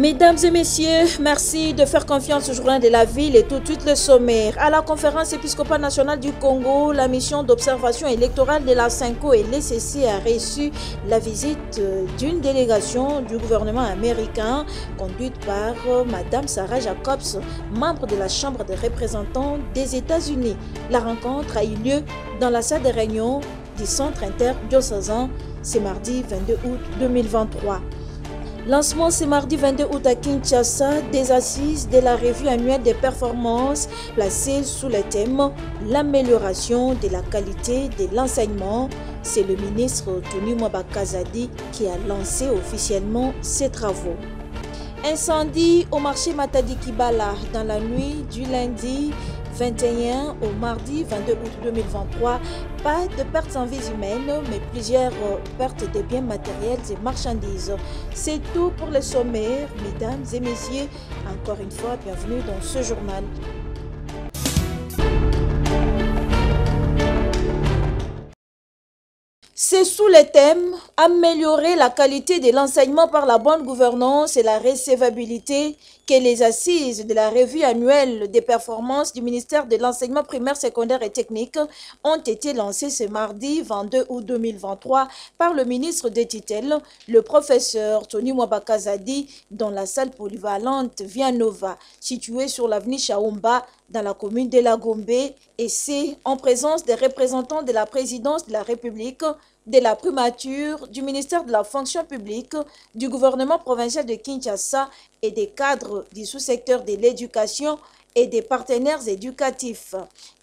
Mesdames et messieurs, merci de faire confiance au journal de la ville et tout de suite le sommaire. À la conférence épiscopale nationale du Congo, la mission d'observation électorale de la CENCO et l'ECC a reçu la visite d'une délégation du gouvernement américain conduite par Madame Sarah Jacobs, membre de la Chambre des représentants des États-Unis. La rencontre a eu lieu dans la salle de réunion du Centre interdiocésain ce mardi 22 août 2023. Lancement ce mardi 22 août à Kinshasa des assises de la revue annuelle des performances placée sous le thème « L'amélioration de la qualité de l'enseignement ». C'est le ministre Tony Mwabakazadi qui a lancé officiellement ces travaux. Incendie au marché Matadi Kibala dans la nuit du lundi 21 au mardi 22 août 2023. Pas de pertes en vies humaines, mais plusieurs pertes de biens matériels et marchandises. C'est tout pour le sommaire, mesdames et messieurs. Encore une fois, bienvenue dans ce journal. C'est sous le thème « Améliorer la qualité de l'enseignement par la bonne gouvernance et la recevabilité » que les assises de la revue annuelle des performances du ministère de l'enseignement primaire, secondaire et technique ont été lancées ce mardi 22 août 2023 par le ministre des tutelles, le professeur Tony Mwabakazadi, dans la salle polyvalente Vianova, située sur l'avenue Chaumba, dans la commune de La Gombe, et c'est en présence des représentants de la présidence de la République, de la primature, du ministère de la fonction publique, du gouvernement provincial de Kinshasa et des cadres du sous-secteur de l'éducation et des partenaires éducatifs.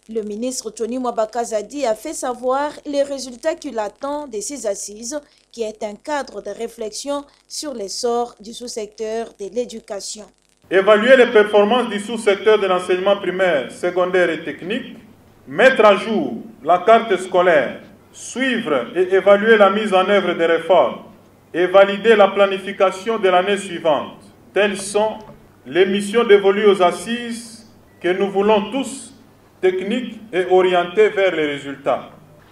Le ministre Tony Mwabakazadi a fait savoir les résultats qu'il attend de ces assises, qui est un cadre de réflexion sur l'essor du sous-secteur de l'éducation. Évaluer les performances du sous-secteur de l'enseignement primaire, secondaire et technique, mettre à jour la carte scolaire, suivre et évaluer la mise en œuvre des réformes et valider la planification de l'année suivante. Telles sont les missions dévolues aux assises que nous voulons tous, techniques et orientées vers les résultats.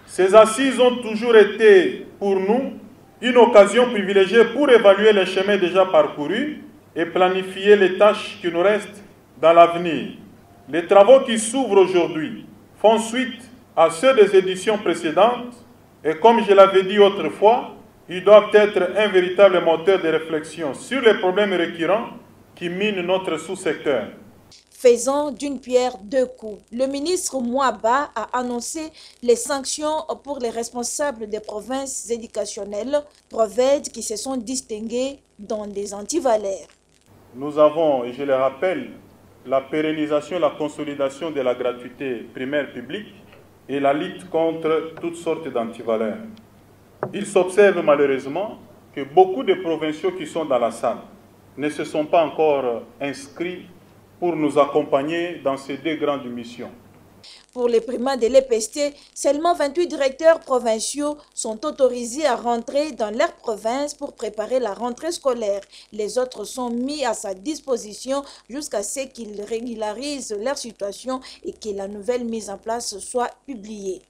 Ces assises ont toujours été pour nous une occasion privilégiée pour évaluer les chemins déjà parcourus et planifier les tâches qui nous restent dans l'avenir. Les travaux qui s'ouvrent aujourd'hui font suite à ceux des éditions précédentes et comme je l'avais dit autrefois, ils doivent être un véritable moteur de réflexion sur les problèmes récurrents qui minent notre sous-secteur. Faisant d'une pierre deux coups, le ministre Mwaba a annoncé les sanctions pour les responsables des provinces éducationnelles, PROVED, qui se sont distingués dans des antivalaires. Nous avons, et je le rappelle, la pérennisation et la consolidation de la gratuité primaire publique et la lutte contre toutes sortes d'antivaleurs. Il s'observe malheureusement que beaucoup de provinciaux qui sont dans la salle ne se sont pas encore inscrits pour nous accompagner dans ces deux grandes missions. Pour les primats de l'EPST, seulement 28 directeurs provinciaux sont autorisés à rentrer dans leur province pour préparer la rentrée scolaire. Les autres sont mis à sa disposition jusqu'à ce qu'ils régularisent leur situation et que la nouvelle mise en place soit publiée.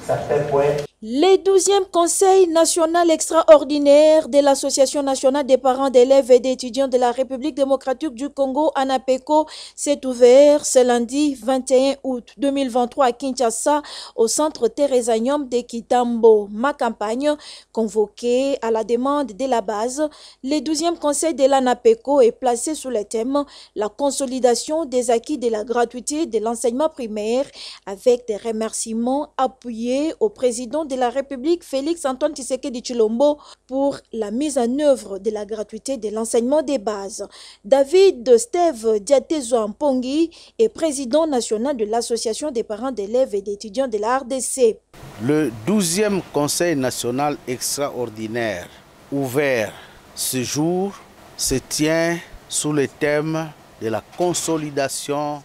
Certains points. Le 12e Conseil national extraordinaire de l'Association nationale des parents d'élèves et d'étudiants de la République démocratique du Congo, ANAPECO, s'est ouvert ce lundi 21 août 2023 à Kinshasa, au centre Thérésagnum de Kitambo. Ma campagne, convoquée à la demande de la base, le 12e Conseil de l'ANAPECO est placé sous le thème « La consolidation des acquis de la gratuité de l'enseignement primaire » avec des remerciements appuyés au président de la République, Félix Antoine Tshisekedi Tshilombo, pour la mise en œuvre de la gratuité de l'enseignement des bases. David Steve Diatezo Mpongi est président national de l'Association des parents d'élèves et d'étudiants de la RDC. Le 12e Conseil national extraordinaire ouvert ce jour se tient sous le thème de la consolidation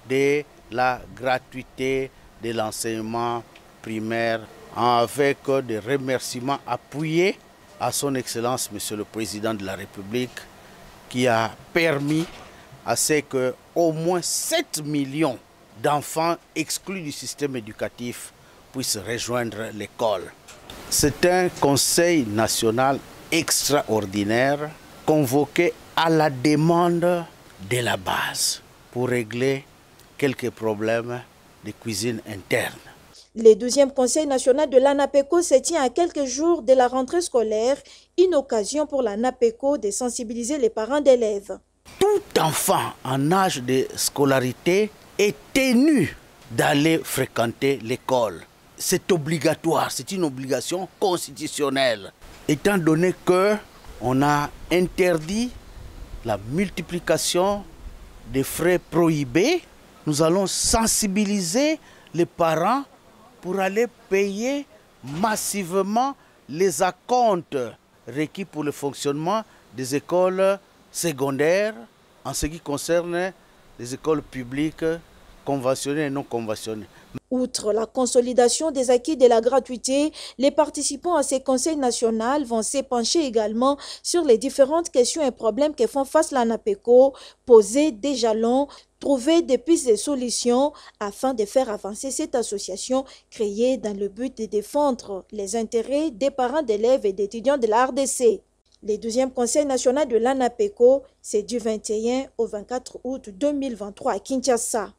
de la gratuité de l'enseignement primaire avec des remerciements appuyés à son Excellence, Monsieur le Président de la République, qui a permis à ce qu'au moins 7 millions d'enfants exclus du système éducatif puissent rejoindre l'école. C'est un conseil national extraordinaire convoqué à la demande de la base pour régler quelques problèmes de cuisine interne. Le 12e Conseil national de l'ANAPECO se tient à quelques jours de la rentrée scolaire, une occasion pour l'ANAPECO de sensibiliser les parents d'élèves. Tout enfant en âge de scolarité est tenu d'aller fréquenter l'école. C'est obligatoire, c'est une obligation constitutionnelle. Étant donné qu'on a interdit la multiplication des frais prohibés, nous allons sensibiliser les parents pour aller payer massivement les acomptes requis pour le fonctionnement des écoles secondaires en ce qui concerne les écoles publiques conventionnées et non conventionnées. Outre la consolidation des acquis de la gratuité, les participants à ces conseils nationaux vont s'épancher également sur les différentes questions et problèmes que font face l'ANAPECO, poser des jalons, trouver des pistes de solutions afin de faire avancer cette association créée dans le but de défendre les intérêts des parents d'élèves et d'étudiants de la RDC. Le 12e Conseil national de l'ANAPECO, c'est du 21 au 24 août 2023 à Kinshasa.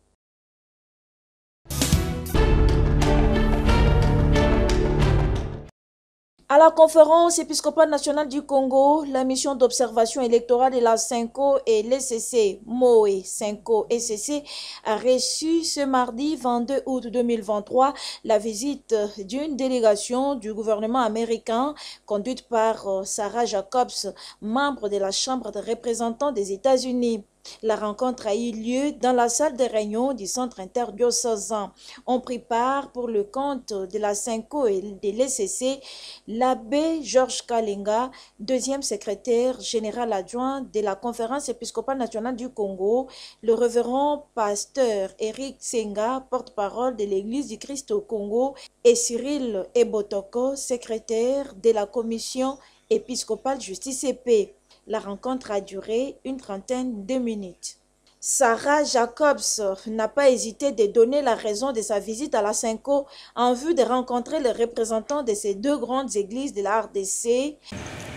À la conférence épiscopale nationale du Congo, la mission d'observation électorale de la CENCO et l'ECC, MOE, CENCO, ECC, a reçu ce mardi 22 août 2023 la visite d'une délégation du gouvernement américain conduite par Sarah Jacobs, membre de la Chambre des représentants des États-Unis. La rencontre a eu lieu dans la salle de réunion du centre interdiocésain. On prit part pour le compte de la CENCO et de l'ECC l'abbé Georges Kalenga, deuxième secrétaire général adjoint de la conférence épiscopale nationale du Congo, le révérend pasteur Eric Senga, porte-parole de l'Église du Christ au Congo, et Cyril Ebotoko, secrétaire de la commission épiscopale justice et paix. La rencontre a duré une trentaine de minutes. Sarah Jacobs n'a pas hésité de donner la raison de sa visite à la CENCO en vue de rencontrer les représentants de ces deux grandes églises de la RDC.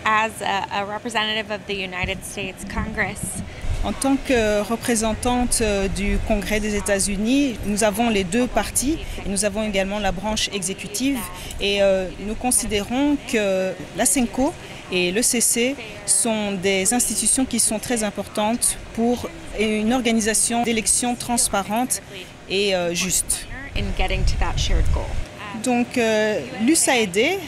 As a representative of the United States Congress, en tant que représentante du Congrès des États-Unis, nous avons les deux partis et nous avons également la branche exécutive et nous considérons que la CENCO et l'ECC sont des institutions qui sont très importantes pour une organisation d'élections transparente et juste. Donc l'USAID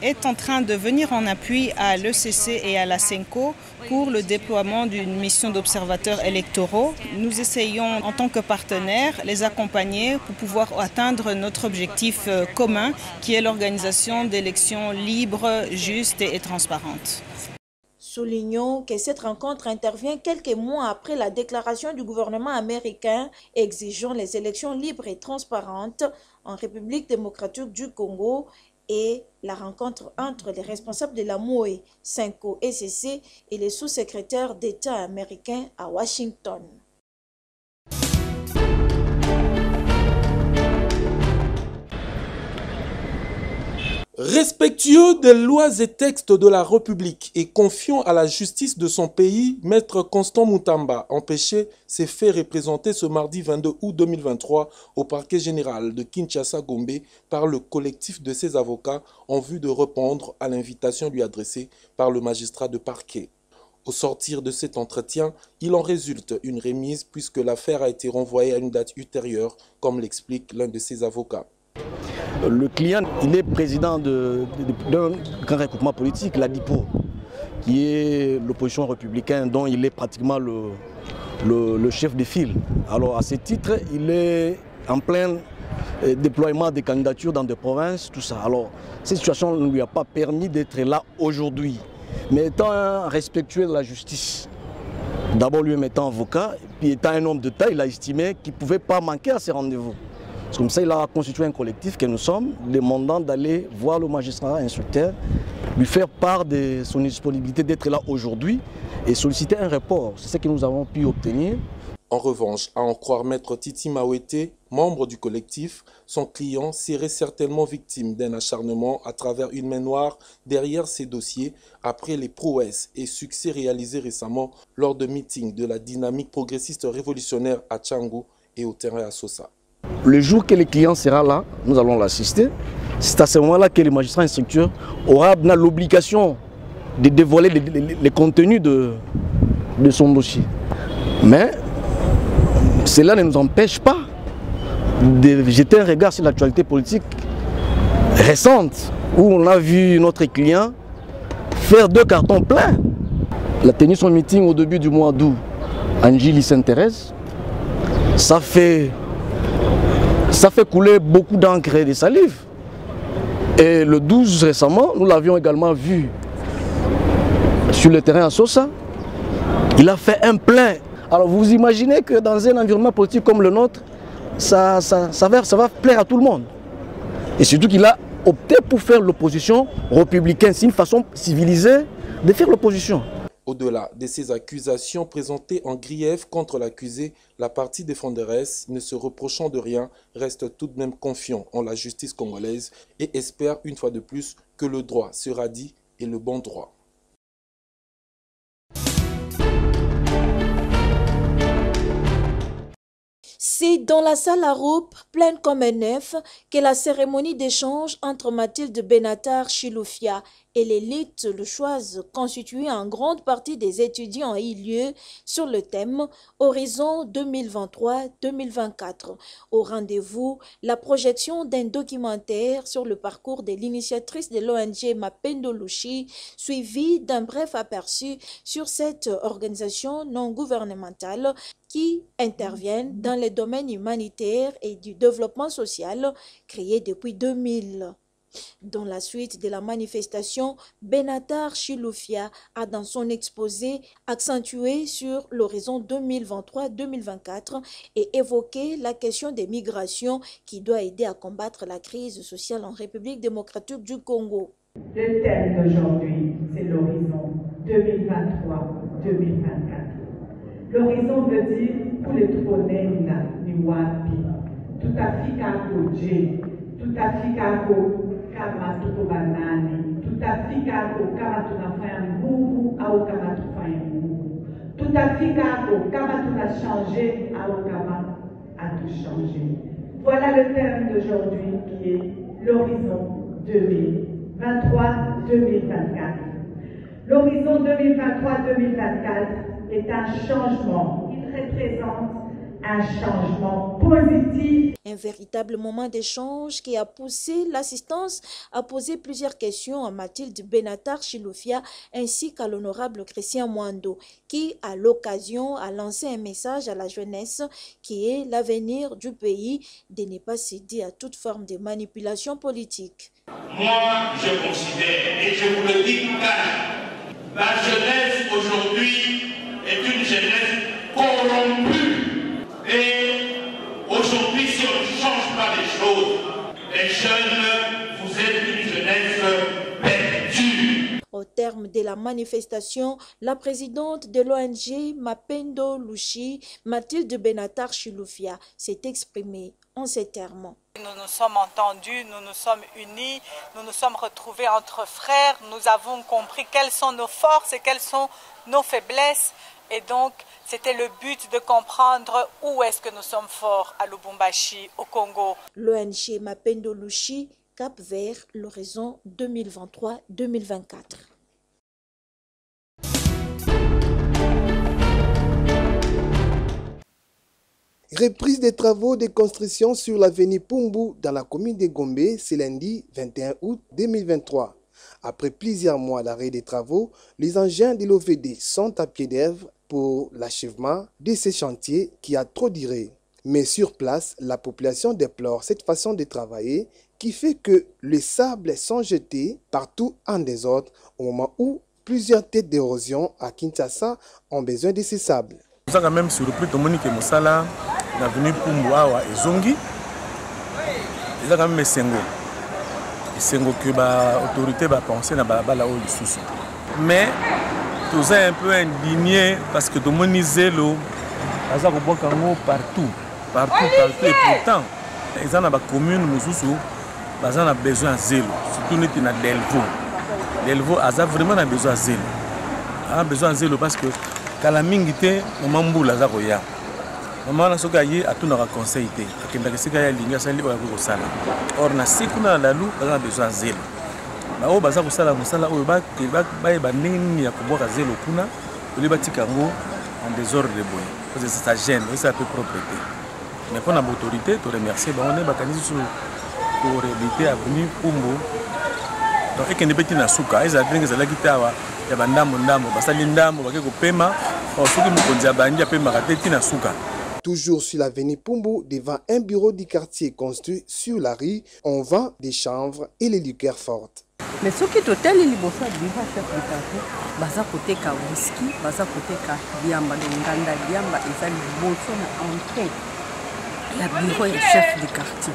est en train de venir en appui à l'ECC et à la CENCO pour le déploiement d'une mission d'observateurs électoraux. Nous essayons en tant que partenaires les accompagner pour pouvoir atteindre notre objectif commun qui est l'organisation d'élections libres, justes et transparentes. Soulignons que cette rencontre intervient quelques mois après la déclaration du gouvernement américain exigeant les élections libres et transparentes en République démocratique du Congo et la rencontre entre les responsables de la MOE, CENCO, ECC et les sous-secrétaires d'État américains à Washington. Respectueux des lois et textes de la République et confiant à la justice de son pays, Maître Constant Moutamba empêché s'est fait représenter ce mardi 22 août 2023 au parquet général de Kinshasa-Gombe par le collectif de ses avocats en vue de répondre à l'invitation lui adressée par le magistrat de parquet. Au sortir de cet entretien, il en résulte une remise puisque l'affaire a été renvoyée à une date ultérieure, comme l'explique l'un de ses avocats. Le client, il est président d'un grand regroupement politique, l'ADIPO, qui est l'opposition républicaine dont il est pratiquement le chef de file. Alors à ce titre, il est en plein déploiement des candidatures dans des provinces, tout ça. Alors cette situation ne lui a pas permis d'être là aujourd'hui. Mais étant respectueux de la justice, d'abord lui-même étant avocat, puis étant un homme de taille, il a estimé qu'il ne pouvait pas manquer à ces rendez-vous. Comme ça, il a constitué un collectif que nous sommes, demandant d'aller voir le magistrat instructeur, lui faire part de son disponibilité d'être là aujourd'hui et solliciter un report. C'est ce que nous avons pu obtenir. En revanche, à en croire Maître Titi Mawete, membre du collectif, son client serait certainement victime d'un acharnement à travers une main noire derrière ses dossiers après les prouesses et succès réalisés récemment lors de meetings de la dynamique progressiste révolutionnaire à Tchangou et au terrain à Sosa. Le jour que le client sera là, nous allons l'assister. C'est à ce moment-là que le magistrat instructeur aura l'obligation de dévoiler les contenus de son dossier. Mais cela ne nous empêche pas de jeter un regard sur l'actualité politique récente où on a vu notre client faire 2 cartons pleins. Il a tenu son meeting au début du mois d'août à Njili-Sainte-Thérèse. Ça fait couler beaucoup d'encre et de salive. Et le 12 récemment, nous l'avions également vu sur le terrain à Sosa. Il a fait un plein. Alors vous imaginez que dans un environnement politique comme le nôtre, ça va plaire à tout le monde. Et surtout qu'il a opté pour faire l'opposition républicaine. C'est une façon civilisée de faire l'opposition. Au-delà de ces accusations présentées en grief contre l'accusé, la partie défenderesse, ne se reprochant de rien, reste tout de même confiant en la justice congolaise et espère une fois de plus que le droit sera dit et le bon droit. C'est dans la salle à roupe, pleine comme un œuf, que la cérémonie d'échange entre Mathilde Benatar Chilufya et l'élite louchoise, constituée en grande partie des étudiants, a eu lieu sur le thème Horizon 2023-2024. Au rendez-vous, la projection d'un documentaire sur le parcours de l'initiatrice de l'ONG Mapendo Lushi, suivi d'un bref aperçu sur cette organisation non gouvernementale qui interviennent dans les domaines humanitaires et du développement social créé depuis 2000. Dans la suite de la manifestation, Benatar Chilufya a dans son exposé accentué sur l'horizon 2023-2024 et évoqué la question des migrations qui doit aider à combattre la crise sociale en République démocratique du Congo. Le thème d'aujourd'hui, c'est l'horizon 2023-2024. L'horizon veut dire pour les Tronena, les Wapi, tout Africa Kodje, tout Africa Kamatuko Banane, tout Africa Kamatuna Fayangou, au Kamatu Fayangou, tout Africa Kamatuna changé, au Kamat a tout changé. Voilà le thème d'aujourd'hui qui est l'horizon 2023-2024. L'horizon 2023-2024 est un changement. Il représente un changement positif. Un véritable moment d'échange qui a poussé l'assistance à poser plusieurs questions à Mathilde Benatar Chilufya ainsi qu'à l'honorable Christian Mwando qui, à l'occasion, a lancé un message à la jeunesse qui est l'avenir du pays de ne pas céder à toute forme de manipulation politique. Moi, je considère, et je vous le dis tout calme, la jeunesse aujourd'hui est une jeunesse corrompue. Et aujourd'hui, si on ne change pas les choses, les jeunes, vous êtes une jeunesse perdue. Au terme de la manifestation, la présidente de l'ONG Mapendo Lushi, Mathilde Benatar Chilufya, s'est exprimée en ces termes. Nous nous sommes entendus, nous nous sommes unis, nous nous sommes retrouvés entre frères, nous avons compris quelles sont nos forces et quelles sont nos faiblesses. Et donc, c'était le but de comprendre où est-ce que nous sommes forts à Lubumbashi, au Congo. L'ONG Mapendo Lushi, Cap Vert, l'horizon 2023-2024. Reprise des travaux de construction sur l'avenue Pumbu dans la commune de Gombe, c'est lundi 21 août 2023. Après plusieurs mois d'arrêt des travaux, les engins de l'OVD sont à pied d'œuvre pour l'achèvement de ces chantiers qui a trop duré. Mais sur place, la population déplore cette façon de travailler qui fait que les sables sont jetés partout en désordre au moment où plusieurs têtes d'érosion à Kinshasa ont besoin de ces sables. Nous avons même surpris que Monique Moussala, l'avenue Pumbuawa et Zongi, ils ont même Sengo. Sengo que l'autorité va penser à la haut sous. Mais tout ça est un peu indigné parce que de moniser l'eau, baza kobwaka yango partout et pourtant eza na bacommune mosusu baza na besoin ya zelo surtout neti na Delvaux aza vraiment na besoin ya zelo a besoin ya zelo parce que kala mingi te mama mbula aza koya mama wana soki aye atunaka conseil te akendaka esika ye alingi asali oyo akoki kosala or na se kuna na lalu baza na besoin ya zelo baoyo baza kosala mosala oyo bayeba ndenge nini ya kobwaka zelo kuna oli batika yango en désordre de boye parce que ça gêne ça peu propreté mais pour l'autorité to remercier ba on est bakanisi sur pour réhabiliter avenue Pumbu donc ekende beti na suka eza ndenge za lakitawa ya bandambo basali ndambo bake kopema soki mokonzi abandi apema kateti na suka. Toujours sur l'avenue Pumbu, devant un bureau du quartier construit sur la rue, on vend des chanvres et les liqueurs fortes. Mais ce qui est total, il y a chef de quartier, baza côté ka whisky, baza côté ka diamba, de nganda diamba, et ça le entrée. La bureau est chef de quartier.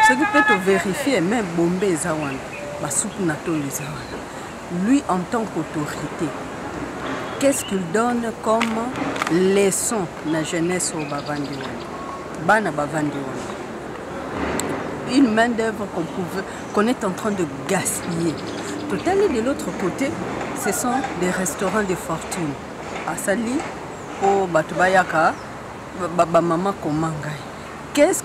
Ce qui peut te vérifier, même Bombé Zawan, Basoukou Nato Zawan. Lui, en tant qu'autorité, qu'est-ce qu'il donne comme leçon à la jeunesse au Bavandiwan? Bana Bavandiwan. Une main-d'œuvre qu'on est en train de gaspiller. Totalement de l'autre côté, ce sont des restaurants de fortune. À Sali, au Batubayaka, Maman Komangai.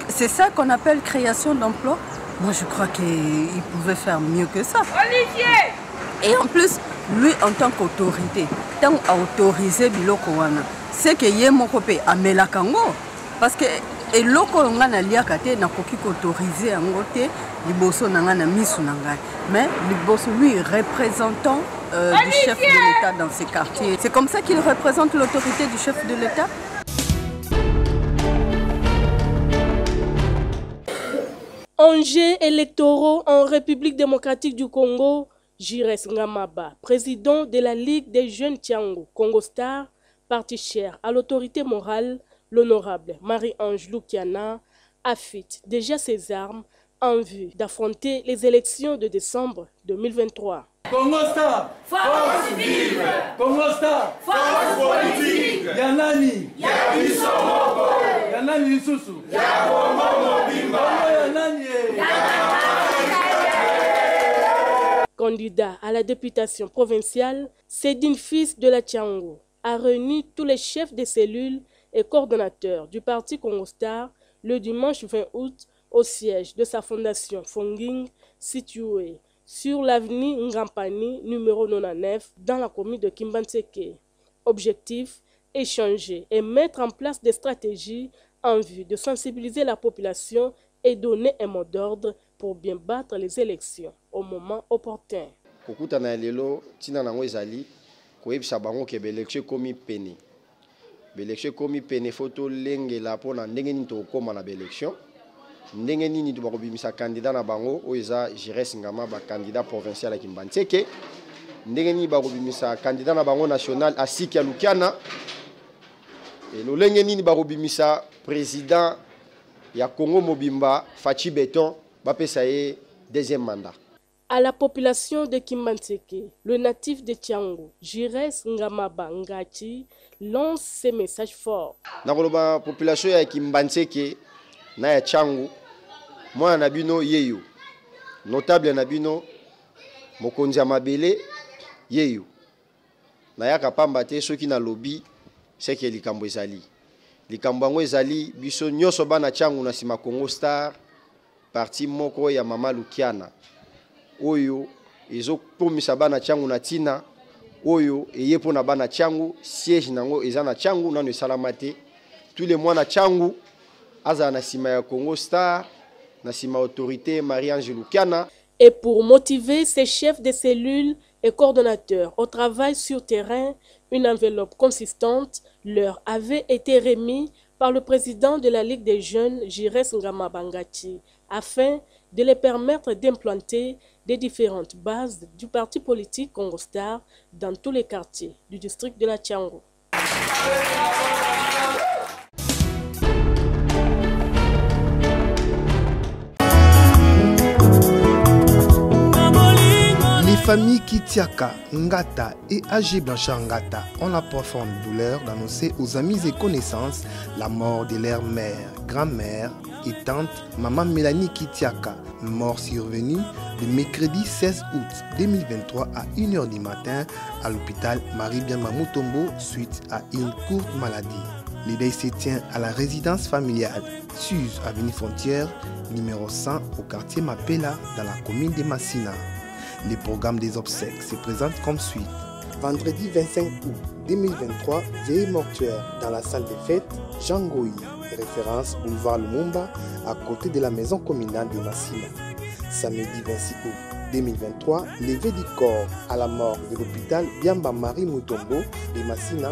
C'est ça qu'on appelle création d'emplois? Moi, je crois qu'il pouvait faire mieux que ça. Olivier! Et en plus, lui, en tant qu'autorité, tant autorisé Biloko Wana, c'est que Yemokopé a Melakango. Parce que et loko ngana liakate na koki autorisé ngote liboso nangana misu nangai mais liboso lui représentant du chef de l'État dans ces quartiers. C'est comme ça qu'il représente l'autorité du chef de l'État. Enjeux électoraux en République démocratique du Congo, Jires Ngamaba, président de la Ligue des jeunes Tiango, Congo Star, parti cher à l'autorité morale, l'honorable Marie-Ange Lukiana affûte déjà ses armes en vue d'affronter les élections de décembre 2023. Congo Star, force vive! Congo Star, force politique! Yanani, Yabisomoko, Yanani Isusu, Yabomo Bimba, Yanani. Candidat à la députation provinciale, Cédine Fils de la Tiango a réuni tous les chefs des cellules et coordonnateur du parti Congo Star le dimanche 20 août au siège de sa fondation Fonging située sur l'avenue Ngampani numéro 99 dans la commune de Kimbanseke. Objectif, échanger et mettre en place des stratégies en vue de sensibiliser la population et donner un mot d'ordre pour bien battre les élections au moment opportun. Kokutana lelo tina nango ezali koyebisa bango ke élection komi pene. L'élection komi pene photo lenge la pona ndenge nini to koma na élection ndenge nini to bakobimisa candidat na bango oza Jires Ngamaba candidat provincial à Kimbanseke ndenge nini bakobimisa candidat na bango national Asiki ya Lukiana et lo lenge nini bakobimisa président ya Congo Mobimba Fachi Beton bapesa ye deuxième mandat. À la population de Kimbanseke, le natif de Tiango, Jires Ngamaba Ngati, lance ces messages forts. Na koloba population ya Kimbanseke na ya Tiango, moi na bino yeyo. Notable na bino mokonzi ya mabele yeyo. Na ya kapamba te soki na lobby seke likambo ezali. Likambo yango ezali biso nyoso bana Tiango na sima Congo Star, parti moko ya Mama Lukiana. Oyo ezo pomisa bana Tiango na tina oyo eyepo na bana Tiango siège nango eza na Tiango nano esalamate tous les mois na Tiango aza na sima ya Congo Star na sima autorité Marie-Ange Lukiana. Et pour motiver ces chefs de cellules et coordonnateurs au travail sur terrain, une enveloppe consistante leur avait été remise par le président de la Ligue des jeunes, Jires Ngamaba Ngati, afin de les permettre d'implanter des différentes bases du parti politique Congo Star dans tous les quartiers du district de la Tiango. Les familles Kitiaka, Ngata et AG Blanchard Ngata ont la profonde douleur d'annoncer aux amis et connaissances la mort de leur mère, grand-mère et tante, maman Mélanie Kitiaka, mort survenue le mercredi 16 août 2023 à 1h du matin à l'hôpital Marie-Biama Mutombo suite à une courte maladie. Le deuil se tient à la résidence familiale Suse avenue Frontière, numéro 100 au quartier Mapela dans la commune de Massina. Les programmes des obsèques se présentent comme suit. Vendredi 25 août 2023, veillée mortuaire dans la salle des fêtes Jean Goï, référence boulevard Lumumba, à côté de la maison communale de Massina. Samedi 26 août 2023, levée du corps à la morgue de l'hôpital Biamba Marie Mutombo de Massina.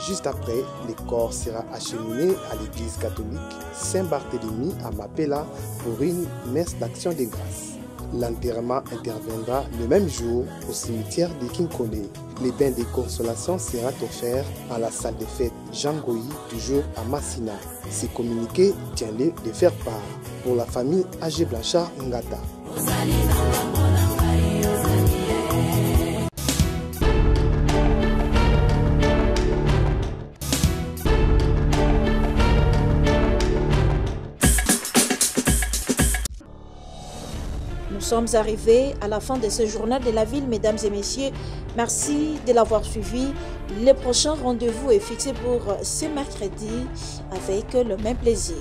Juste après, le corps sera acheminé à l'église catholique Saint-Barthélemy à Mapela pour une messe d'action de grâce. L'enterrement interviendra le même jour au cimetière de Kinkole. Les bains de consolation sera offert à la salle de fête Jean Goï, toujours à Massina. Ces communiqués tient-les de faire part pour la famille AG Blanchard Ngata. Nous sommes arrivés à la fin de ce journal de la ville, mesdames et messieurs. Merci de l'avoir suivi. Le prochain rendez-vous est fixé pour ce mercredi avec le même plaisir.